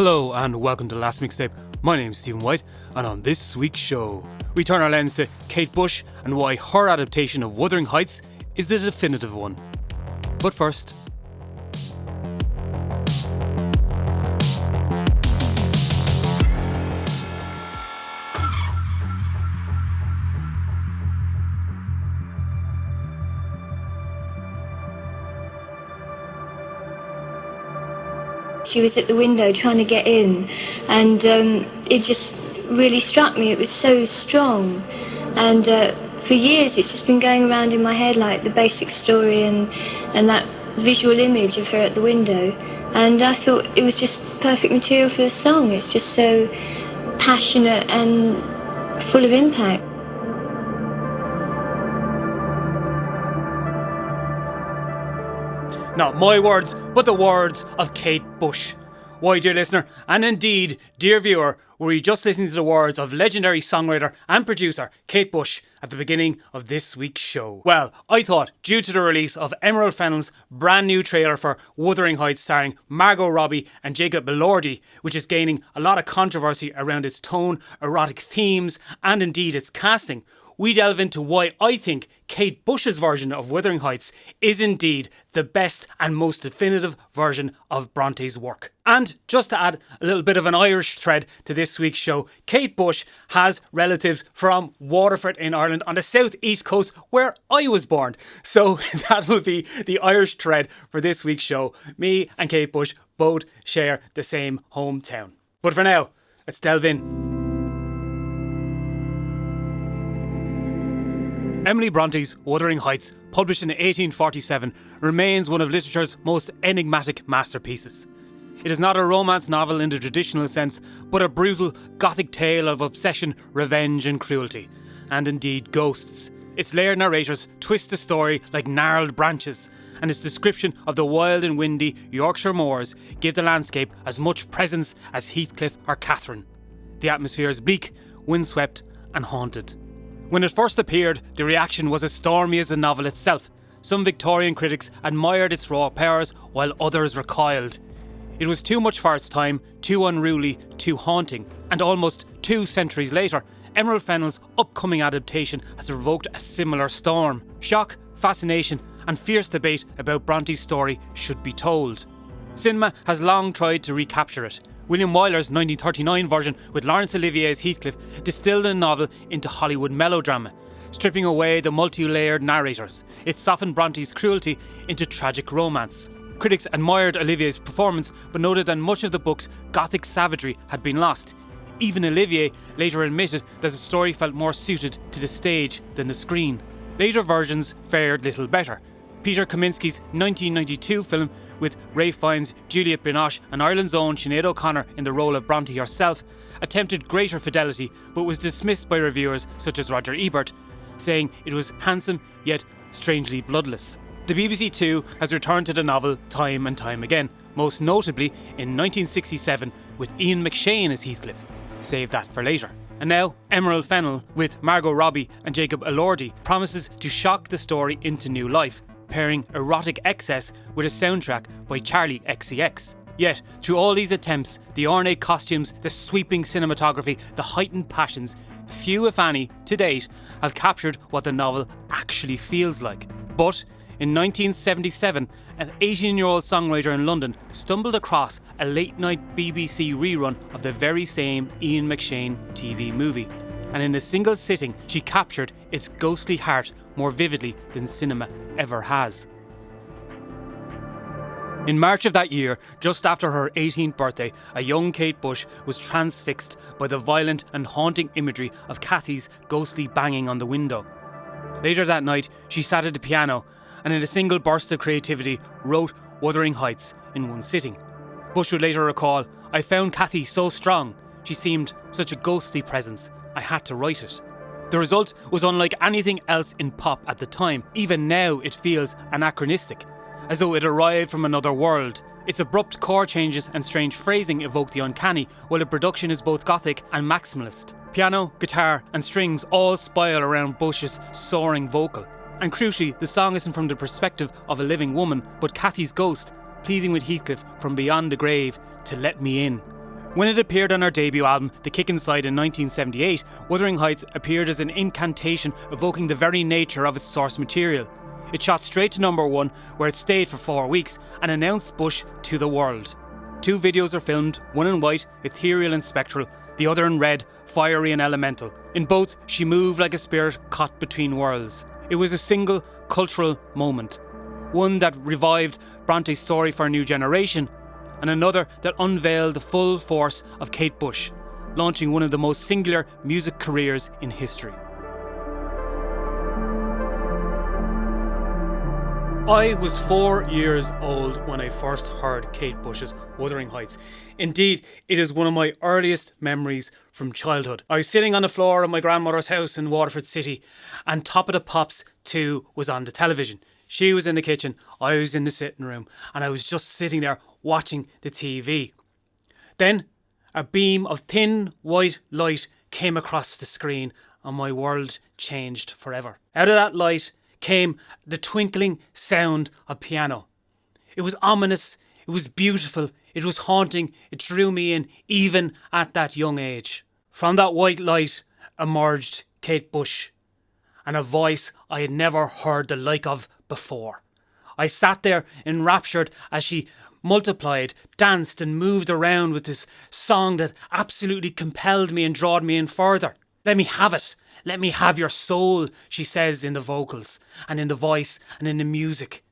Hello and welcome to The Last Mixtape. My name's Stephen White, and on this week's show, we turn our lens to Kate Bush and why her adaptation of Wuthering Heights is the definitive one. But first, she was at the window trying to get in, and it just really struck me. It was so strong, and for years it's just been going around in my head, like the basic story and that visual image of her at the window, and I thought it was just perfect material for a song. It's just so passionate and full of impact. not my words, but the words of Kate Bush. Why, dear listener, and indeed, dear viewer, were you just listening to the words of legendary songwriter and producer Kate Bush at the beginning of this week's show? Well, I thought, due to the release of Emily Brondt's brand new trailer for Wuthering Heights starring Margot Robbie and Jacob Elordi, which is gaining a lot of controversy around its tone, erotic themes, and indeed its casting, we delve into why I think Kate Bush's version of Wuthering Heights is indeed the best and most definitive version of Bronte's work. And just to add a little bit of an Irish thread to this week's show, Kate Bush has relatives from Waterford in Ireland on the southeast coast where I was born. So that will be the Irish thread for this week's show. Me and Kate Bush both share the same hometown. But for now, let's delve in. Emily Bronte's Wuthering Heights, published in 1847, remains one of literature's most enigmatic masterpieces. It is not a romance novel in the traditional sense, but a brutal gothic tale of obsession, revenge and cruelty, and indeed ghosts. Its layered narrators twist the story like gnarled branches, and its description of the wild and windy Yorkshire moors give the landscape as much presence as Heathcliff or Catherine. The atmosphere is bleak, windswept and haunted. When it first appeared, the reaction was as stormy as the novel itself. Some Victorian critics admired its raw powers, while others recoiled. It was too much for its time, too unruly, too haunting, and almost 2 centuries later, Emily Fennell's upcoming adaptation has provoked a similar storm. Shock, fascination, and fierce debate about Bronte's story should be told. Cinema has long tried to recapture it. William Wyler's 1939 version with Laurence Olivier as Heathcliff distilled the novel into Hollywood melodrama, stripping away the multi-layered narrators. It softened Bronte's cruelty into tragic romance. Critics admired Olivier's performance, but noted that much of the book's gothic savagery had been lost. Even Olivier later admitted that the story felt more suited to the stage than the screen. Later versions fared little better. Peter Kaminsky's 1992 film, with Ralph Fiennes, Juliette Binoche and Ireland's own Sinead O'Connor in the role of Bronte herself, attempted greater fidelity but was dismissed by reviewers such as Roger Ebert, saying it was handsome yet strangely bloodless. The BBC Two has returned to the novel time and time again, most notably in 1967 with Ian McShane as Heathcliff. Save that for later. And now, Emerald Fennell, with Margot Robbie and Jacob Elordi, promises to shock the story into new life, pairing erotic excess with a soundtrack by Charlie XCX. Yet, through all these attempts, the ornate costumes, the sweeping cinematography, the heightened passions, few, if any, to date, have captured what the novel actually feels like. But, in 1977, an 18-year-old songwriter in London stumbled across a late-night BBC rerun of the very same Ian McShane TV movie. And in a single sitting, she captured its ghostly heart more vividly than cinema ever has. In March of that year, just after her 18th birthday, a young Kate Bush was transfixed by the violent and haunting imagery of Cathy's ghostly banging on the window. Later that night, she sat at the piano and in a single burst of creativity wrote Wuthering Heights in one sitting. Bush would later recall, "I found Cathy so strong. She seemed such a ghostly presence. I had to write it." The result was unlike anything else in pop at the time. Even now it feels anachronistic, as though it arrived from another world. Its abrupt chord changes and strange phrasing evoke the uncanny, while the production is both gothic and maximalist. Piano, guitar and strings all spiral around Bush's soaring vocal. And crucially, the song isn't from the perspective of a living woman, but Cathy's ghost, pleading with Heathcliff from beyond the grave to let me in. When it appeared on her debut album, The Kick Inside in 1978, Wuthering Heights appeared as an incantation evoking the very nature of its source material. It shot straight to number 1, where it stayed for 4 weeks, and announced Bush to the world. 2 videos are filmed, one in white, ethereal and spectral, the other in red, fiery and elemental. In both, she moved like a spirit caught between worlds. It was a single cultural moment, one that revived Brontë's story for a new generation, and another that unveiled the full force of Kate Bush, launching one of the most singular music careers in history. I was 4 years old when I first heard Kate Bush's Wuthering Heights. Indeed, it is one of my earliest memories from childhood. I was sitting on the floor of my grandmother's house in Waterford City, and Top of the Pops 2 was on the television. She was in the kitchen, I was in the sitting room, and I was just sitting there watching the TV. Then a beam of thin white light came across the screen, and my world changed forever. Out of that light came the twinkling sound of piano. It was ominous, it was beautiful, it was haunting, it drew me in even at that young age. From that white light emerged Kate Bush, and a voice I had never heard the like of before. I sat there enraptured as she multiplied, danced and moved around with this song that absolutely compelled me and drawed me in further. Let me have it. Let me have your soul, she says in the vocals and in the voice and in the music.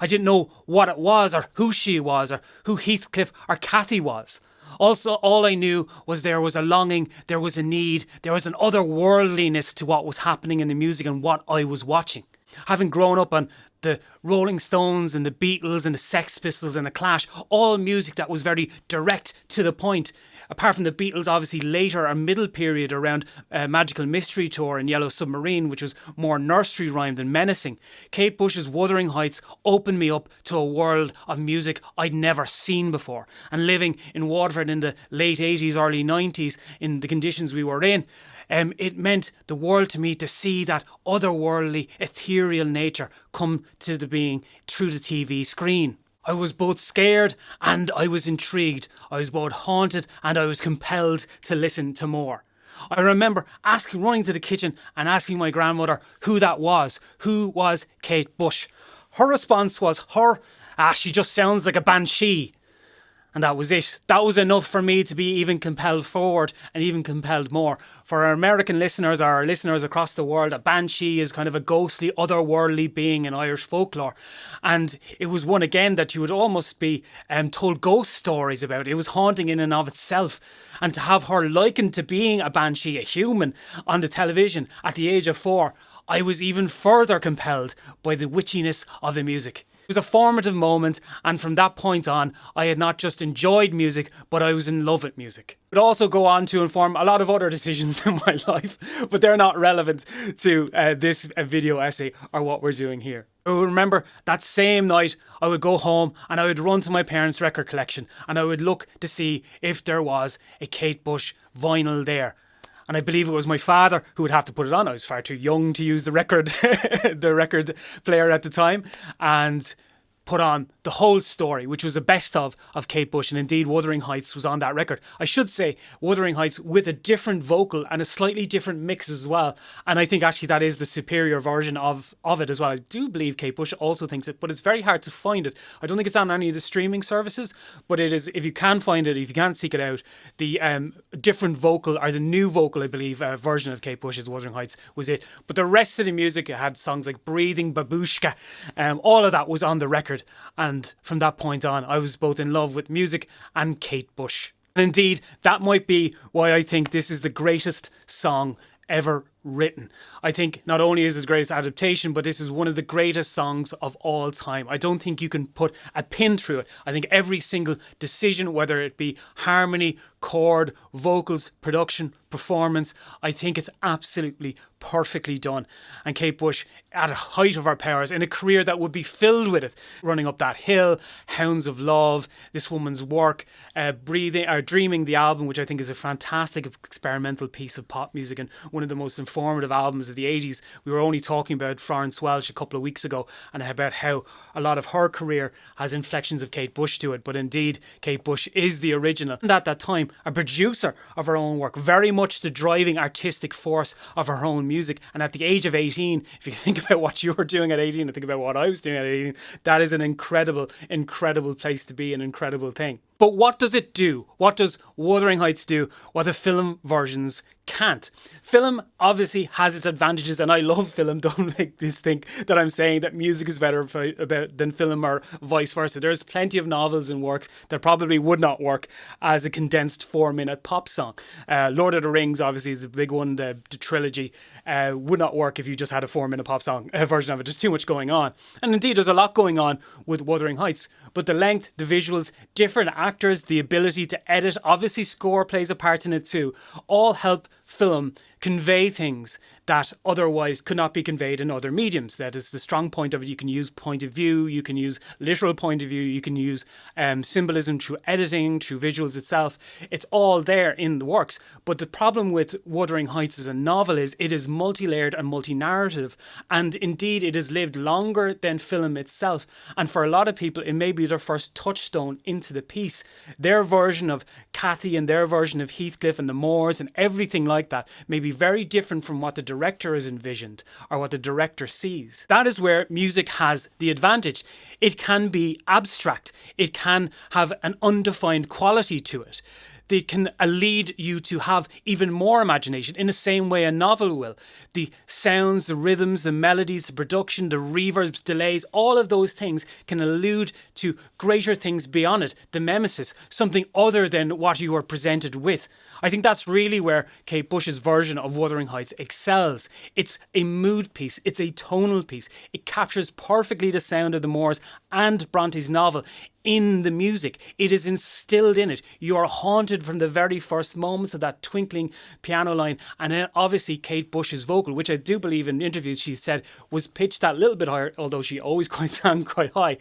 I didn't know what it was or who she was or who Heathcliff or Cathy was. Also, all I knew was there was a longing, there was a need, there was an otherworldliness to what was happening in the music and what I was watching. Having grown up on the Rolling Stones and the Beatles and the Sex Pistols and the Clash, all music that was very direct to the point. Apart from the Beatles, obviously later or middle period around Magical Mystery Tour and Yellow Submarine, which was more nursery rhymed and menacing. Kate Bush's Wuthering Heights opened me up to a world of music I'd never seen before. And living in Waterford in the late 80s, early 90s, in the conditions we were in, it meant the world to me to see that otherworldly, ethereal nature come to the being through the TV screen. I was both scared and I was intrigued. I was both haunted and I was compelled to listen to more. I remember running to the kitchen and asking my grandmother who that was. Who was Kate Bush? Her response was, she just sounds like a banshee. And that was it. That was enough for me to be even compelled forward and even compelled more. For our American listeners or our listeners across the world, a banshee is kind of a ghostly, otherworldly being in Irish folklore. And it was one, again, that you would almost be told ghost stories about. It was haunting in and of itself. And to have her likened to being a banshee, a human, on the television at the age of 4, I was even further compelled by the witchiness of the music. It was a formative moment, and from that point on, I had not just enjoyed music, but I was in love with music. It would also go on to inform a lot of other decisions in my life, but they're not relevant to this video essay or what we're doing here. I remember that same night I would go home and I would run to my parents' record collection and I would look to see if there was a Kate Bush vinyl there. And I believe it was my father who would have to put it on. I was far too young to use the record player at the time, and put on the whole story, which was a best of Kate Bush, and indeed Wuthering Heights was on that record. I should say Wuthering Heights with a different vocal and a slightly different mix as well, and I think actually that is the superior version of it as well. I do believe Kate Bush also thinks it, but it's very hard to find it. I don't think it's on any of the streaming services, but it is, if you can find it, if you can't seek it out, the different vocal, or the new vocal, I believe, version of Kate Bush's Wuthering Heights was it. But the rest of the music, it had songs like Breathing Babushka, all of that was on the record. And from that point on, I was both in love with music and Kate Bush. And indeed, that might be why I think this is the greatest song ever written. I think not only is it the greatest adaptation, but this is one of the greatest songs of all time. I don't think you can put a pin through it. I think every single decision, whether it be harmony, chord, vocals, production, performance, I think it's absolutely perfectly done. And Kate Bush, at a height of her powers, in a career that would be filled with it, Running Up That Hill, Hounds of Love, this woman's work, Dreaming, the album, which I think is a fantastic experimental piece of pop music and one of the most formative albums of the 80s. We were only talking about Florence Welch a couple of weeks ago and about how a lot of her career has inflections of Kate Bush to it, but indeed Kate Bush is the original, and at that time a producer of her own work, very much the driving artistic force of her own music. And at the age of 18, if you think about what you were doing at 18 and think about what I was doing at 18, that is an incredible place to be, an incredible thing. But what does it do? What does Wuthering Heights do what the film versions can't? Film obviously has its advantages, and I love film. Don't make this think that I'm saying that music is better than film or vice versa. There's plenty of novels and works that probably would not work as a condensed 4-minute pop song. Lord of the Rings obviously is a big one. The trilogy would not work if you just had a 4-minute pop song version of it. There's too much going on. And indeed, there's a lot going on with Wuthering Heights. But the length, the visuals, different actors, the ability to edit, obviously score plays a part in it too, all help film convey things that otherwise could not be conveyed in other mediums. That is the strong point of it. You can use point of view, you can use literal point of view, you can use symbolism through editing, through visuals itself. It's all there in the works. But the problem with Wuthering Heights as a novel is it is multi-layered and multi-narrative, and indeed it has lived longer than film itself. And for a lot of people, it may be their first touchstone into the piece. Their version of Cathy and their version of Heathcliff and the moors and everything like that may be very different from what the director has envisioned or what the director sees. That is where music has the advantage. It can be abstract. It can have an undefined quality to it. They can lead you to have even more imagination in the same way a novel will. The sounds, the rhythms, the melodies, the production, the reverbs, delays, all of those things can allude to greater things beyond it, the mimesis, something other than what you are presented with. I think that's really where Kate Bush's version of Wuthering Heights excels. It's a mood piece. It's a tonal piece. It captures perfectly the sound of the moors and Bronte's novel in the music. It is instilled in it. You are haunted from the very first moments of that twinkling piano line, and then obviously Kate Bush's vocal, which I do believe in interviews she said was pitched that little bit higher, although she always sang quite high,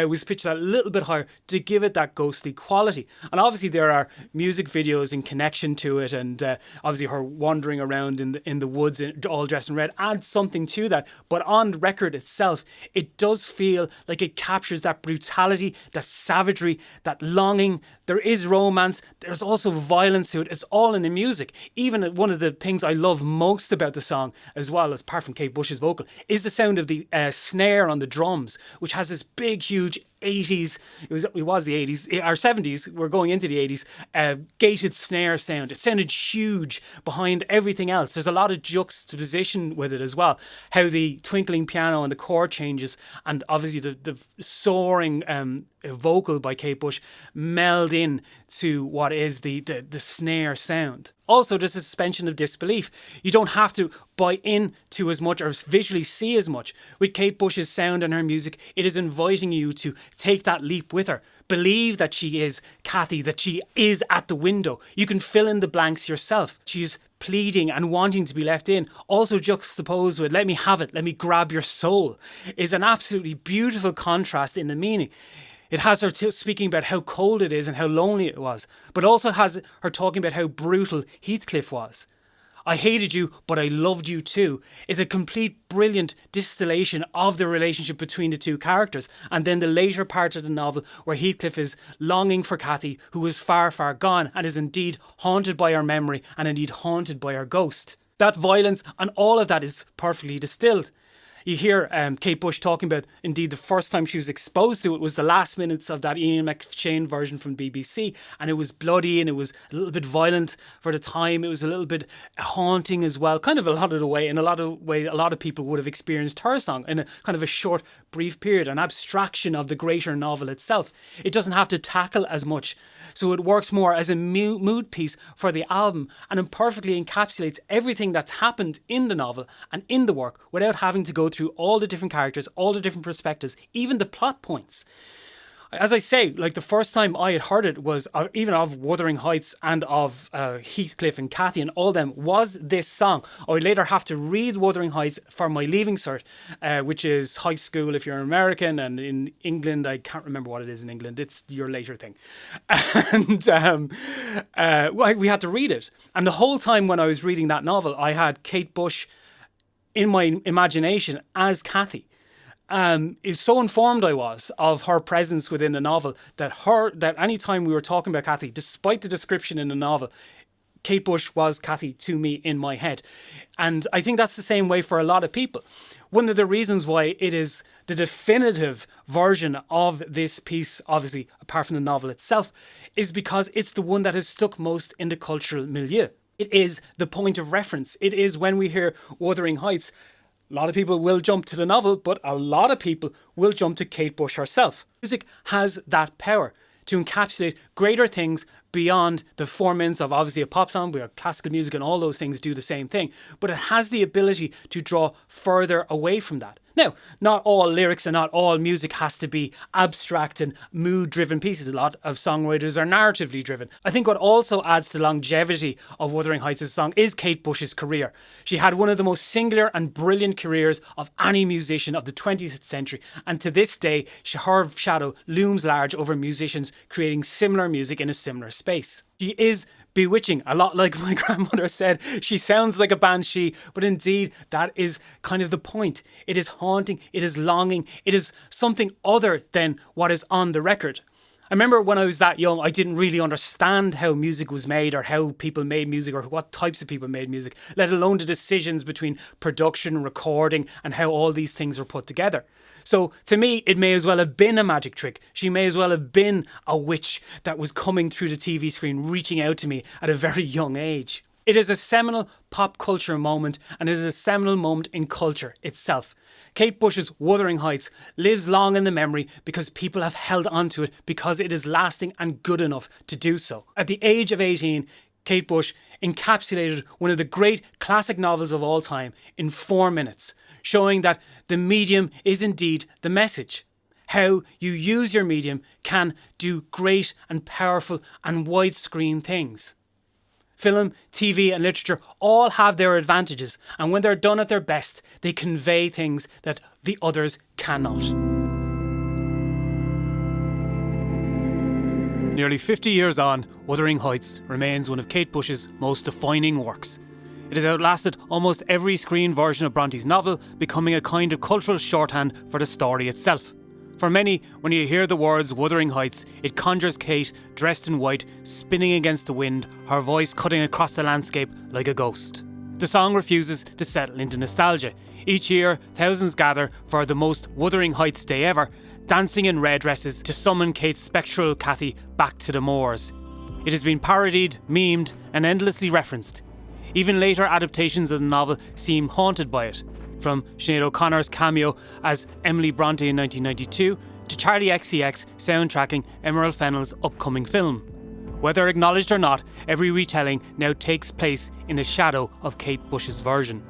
was pitched that little bit higher to give it that ghostly quality. And obviously there are music videos in connection to it, and obviously her wandering around in the woods all dressed in red adds something to that. But on record itself, it does feel like it captures that brutality, that savagery, that longing. There is romance. There's also violence to it. It's all in the music. Even one of the things I love most about the song, as well as apart from Kate Bush's vocal, is the sound of the snare on the drums, which has this big, huge 80s, it was the 80s, our 70s, we're going into the 80s, gated snare sound. It sounded huge behind everything else. There's a lot of juxtaposition with it as well. How the twinkling piano and the chord changes, and obviously the soaring vocal by Kate Bush meld in to what is the snare sound. Also, there's a suspension of disbelief. You don't have to buy into as much or visually see as much. With Kate Bush's sound and her music, it is inviting you to take that leap with her. Believe that she is Cathy, that she is at the window. You can fill in the blanks yourself. She's pleading and wanting to be left in. Also juxtaposed with "let me have it, let me grab your soul" is an absolutely beautiful contrast in the meaning. It has her speaking about how cold it is and how lonely it was, but also has her talking about how brutal Heathcliff was. "I hated you, but I loved you too" is a complete brilliant distillation of the relationship between the two characters. And then the later part of the novel where Heathcliff is longing for Cathy, who is far, far gone and is indeed haunted by her memory and indeed haunted by her ghost. That violence and all of that is perfectly distilled. You hear Kate Bush talking about, indeed, the first time she was exposed to it was the last minutes of that Ian McShane version from BBC, and it was bloody and it was a little bit violent for the time. It was a little bit haunting as well, kind of a lot of the way. In a lot of people would have experienced her song in a kind of a short, brief period, an abstraction of the greater novel itself. It doesn't have to tackle as much, so it works more as a mood piece for the album, and it perfectly encapsulates everything that's happened in the novel and in the work without having to go through all the different characters, all the different perspectives, even the plot points. As I say, like the first time I had heard it was even of Wuthering Heights and of Heathcliff and Cathy and all them was this song. I would later have to read Wuthering Heights for my leaving cert, which is high school if you're American, and in England, I can't remember what it is in England. It's your later thing. And we had to read it. And the whole time when I was reading that novel, I had Kate Bush in my imagination as Cathy. So informed I was of her presence within the novel that any time we were talking about Cathy, despite the description in the novel, Kate Bush was Cathy to me in my head. And I think that's the same way for a lot of people. One of the reasons why it is the definitive version of this piece, obviously apart from the novel itself, is because it's the one that has stuck most in the cultural milieu. It is the point of reference. It is when we hear Wuthering Heights, a lot of people will jump to the novel, but a lot of people will jump to Kate Bush herself. Music has that power to encapsulate greater things beyond the 4 minutes of obviously a pop song, where classical music and all those things do the same thing, but it has the ability to draw further away from that. Now, not all lyrics and not all music has to be abstract and mood-driven pieces. A lot of songwriters are narratively driven. I think what also adds to the longevity of Wuthering Heights' song is Kate Bush's career. She had one of the most singular and brilliant careers of any musician of the 20th century, and to this day, her shadow looms large over musicians creating similar music in a similar space. She is bewitching, a lot like my grandmother said. She sounds like a banshee, but indeed that is kind of the point. It is haunting, it is longing, it is something other than what is on the record. I remember when I was that young, I didn't really understand how music was made or how people made music or what types of people made music, let alone the decisions between production, recording, and how all these things were put together. So to me, it may as well have been a magic trick. She may as well have been a witch that was coming through the TV screen, reaching out to me at a very young age. It is a seminal pop culture moment, and it is a seminal moment in culture itself. Kate Bush's Wuthering Heights lives long in the memory because people have held onto it because it is lasting and good enough to do so. At the age of 18, Kate Bush encapsulated one of the great classic novels of all time in 4 minutes, showing that the medium is indeed the message. How you use your medium can do great and powerful and widescreen things. Film, TV and literature all have their advantages, and when they're done at their best, they convey things that the others cannot. Nearly 50 years on, Wuthering Heights remains one of Kate Bush's most defining works. It has outlasted almost every screen version of Bronte's novel, becoming a kind of cultural shorthand for the story itself. For many, when you hear the words Wuthering Heights, it conjures Kate, dressed in white, spinning against the wind, her voice cutting across the landscape like a ghost. The song refuses to settle into nostalgia. Each year, thousands gather for the most Wuthering Heights day ever, dancing in red dresses to summon Kate's spectral Cathy back to the moors. It has been parodied, memed, and endlessly referenced. Even later adaptations of the novel seem haunted by it, from Sinead O'Connor's cameo as Emily Brontë in 1992 to Charli XCX soundtracking Emerald Fennell's upcoming film. Whether acknowledged or not, every retelling now takes place in the shadow of Kate Bush's version.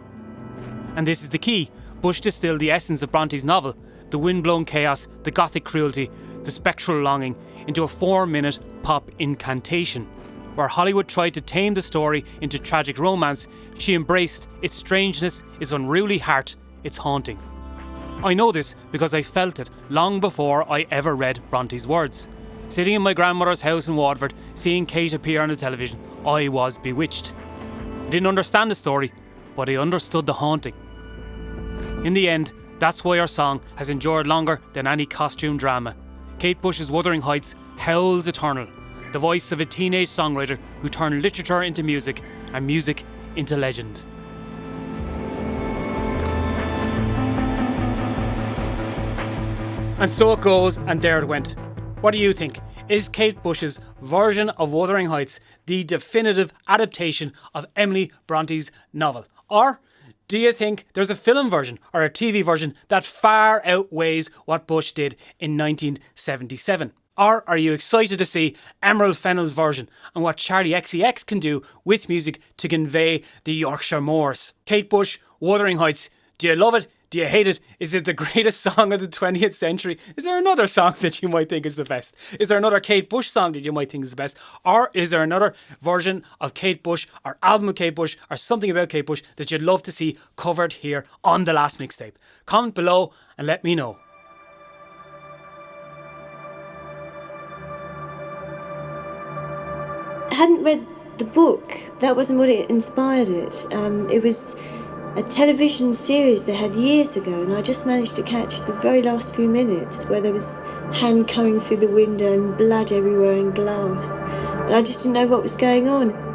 And this is the key. Bush distilled the essence of Bronte's novel, the wind-blown chaos, the gothic cruelty, the spectral longing, into a 4-minute pop incantation. Where Hollywood tried to tame the story into tragic romance, she embraced its strangeness, its unruly heart, its haunting. I know this because I felt it long before I ever read Bronte's words. Sitting in my grandmother's house in Waterford, seeing Kate appear on the television, I was bewitched. I didn't understand the story, but I understood the haunting. In the end, that's why our song has endured longer than any costume drama. Kate Bush's Wuthering Heights howls eternal. The voice of a teenage songwriter who turned literature into music and music into legend. And so it goes, and there it went. What do you think? Is Kate Bush's version of Wuthering Heights the definitive adaptation of Emily Bronte's novel? Or do you think there's a film version or a TV version that far outweighs what Bush did in 1977? Or are you excited to see Emerald Fennell's version and what Charli XCX can do with music to convey the Yorkshire moors? Kate Bush, Wuthering Heights, Do you love it? Do you hate it? Is it the greatest song of the 20th century? Is there another song that you might think is the best? Is there another Kate Bush song that you might think is the best? Or is there another version of Kate Bush or album of Kate Bush or something about Kate Bush that you'd love to see covered here on The Last Mixtape? Comment below and let me know. I hadn't read the book. That wasn't what it inspired it. It was a television series they had years ago, and I just managed to catch the very last few minutes where there was hand coming through the window and blood everywhere and glass. And I just didn't know what was going on.